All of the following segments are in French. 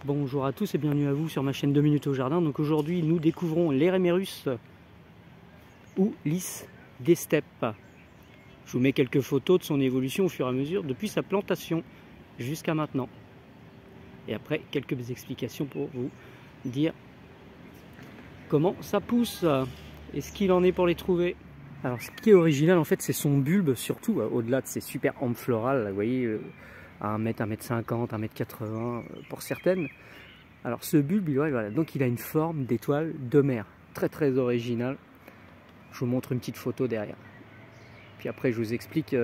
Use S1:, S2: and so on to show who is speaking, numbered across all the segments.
S1: Bonjour à tous et bienvenue à vous sur ma chaîne 2 minutes au jardin. Donc aujourd'hui nous découvrons l'Eremerus ou lys des steppes. Je vous mets quelques photos de son évolution au fur et à mesure depuis sa plantation jusqu'à maintenant. Et après quelques explications pour vous dire comment ça pousse et ce qu'il en est pour les trouver. Alors ce qui est original en fait c'est son bulbe, surtout au-delà de ses super hampes florales, là, vous voyez, à 1 m, 1 m 50, 1 m 80 pour certaines. Alors ce bulbe, voilà, donc il a une forme d'étoile de mer, très original. Je vous montre une petite photo derrière. Puis après je vous explique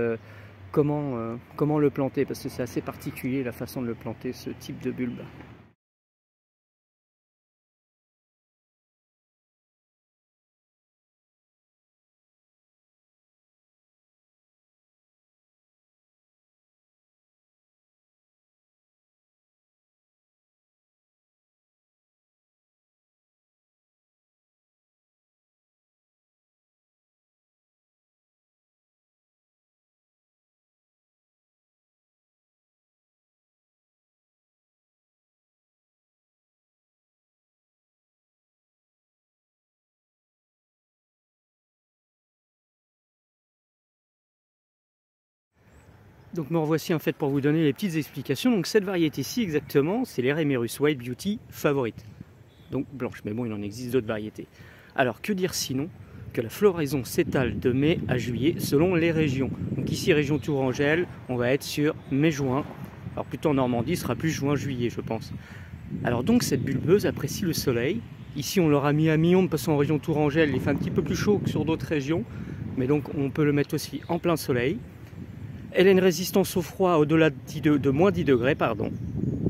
S1: comment le planter, parce que c'est assez particulier la façon de le planter, ce type de bulbe. Donc me revoici en fait pour vous donner les petites explications. Donc cette variété-ci exactement, c'est l'Eremerus Wild Beauty favorite. Donc blanche, mais bon il en existe d'autres variétés. Alors que dire sinon que la floraison s'étale de mai à juillet selon les régions. Donc ici région Tourangelle, on va être sur mai-juin. Alors plutôt en Normandie, ce sera plus juin-juillet je pense. Alors donc cette bulbeuse apprécie le soleil. Ici on l'aura mis à mi-ombre parce qu'en région Tourangelle il fait un petit peu plus chaud que sur d'autres régions. Mais donc on peut le mettre aussi en plein soleil. Elle a une résistance au froid au-delà de moins 10 degrés. Pardon.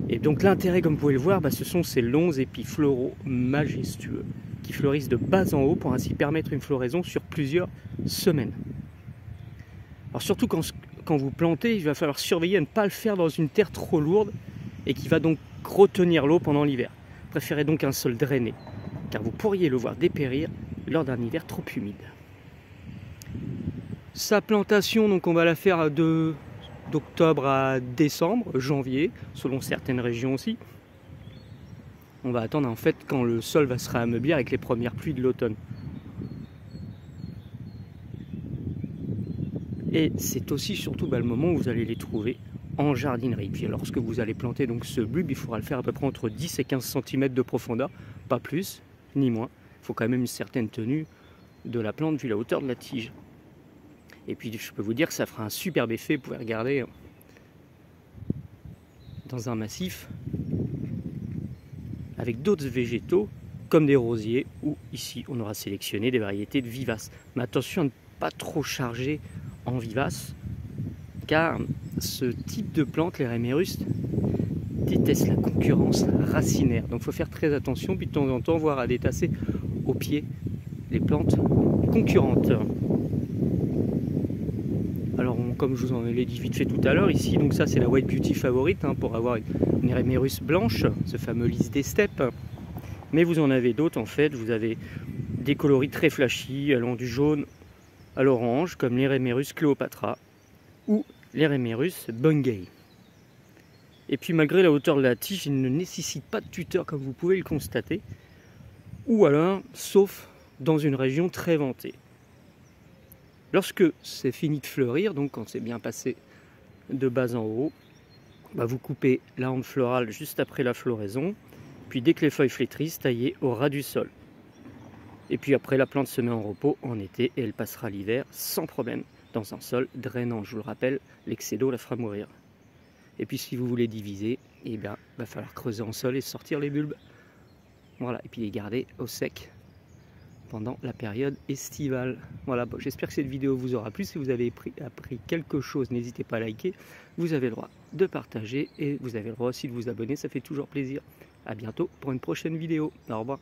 S1: Et donc l'intérêt, comme vous pouvez le voir, ce sont ces longs épis floraux majestueux qui fleurissent de bas en haut pour ainsi permettre une floraison sur plusieurs semaines. Alors surtout quand vous plantez, il va falloir surveiller à ne pas le faire dans une terre trop lourde et qui va donc retenir l'eau pendant l'hiver. Préférez donc un sol drainé, car vous pourriez le voir dépérir lors d'un hiver trop humide. Sa plantation, donc on va la faire d'octobre à décembre, janvier, selon certaines régions aussi. On va attendre en fait quand le sol va se réameublir avec les premières pluies de l'automne. Et c'est aussi surtout le moment où vous allez les trouver en jardinerie. Puis lorsque vous allez planter donc ce bulbe, il faudra le faire à peu près entre 10 et 15 cm de profondeur, pas plus ni moins. Il faut quand même une certaine tenue de la plante vu la hauteur de la tige. Et puis je peux vous dire que ça fera un superbe effet, vous pouvez regarder dans un massif avec d'autres végétaux comme des rosiers, où ici on aura sélectionné des variétés de vivaces. Mais attention à ne pas trop charger en vivaces, car ce type de plante, l'Eremerus, déteste la concurrence racinaire. Donc il faut faire très attention, puis de temps en temps voir à détasser au pied les plantes concurrentes. Alors comme je vous en ai dit vite fait tout à l'heure, ici donc ça c'est la White Beauty favorite pour avoir une Eremerus blanche, ce fameux lys des steppes. Mais vous en avez d'autres en fait, vous avez des coloris très flashy allant du jaune à l'orange comme l'Eremerus Cleopatra ou l'Eremerus Bungay. Et puis malgré la hauteur de la tige, il ne nécessite pas de tuteur comme vous pouvez le constater, ou alors sauf dans une région très ventée. Lorsque c'est fini de fleurir, donc quand c'est bien passé de bas en haut, vous coupez la hampe florale juste après la floraison, puis dès que les feuilles flétrissent, taillez au ras du sol. Et puis après, la plante se met en repos en été et elle passera l'hiver sans problème dans un sol drainant. Je vous le rappelle, l'excès d'eau la fera mourir. Et puis si vous voulez diviser, il va falloir creuser en sol et sortir les bulbes. Voilà, et puis les garder au sec pendant la période estivale. Voilà, j'espère que cette vidéo vous aura plu. Si vous avez appris quelque chose, n'hésitez pas à liker. Vous avez le droit de partager et vous avez le droit aussi de vous abonner, ça fait toujours plaisir. A bientôt pour une prochaine vidéo. Au revoir.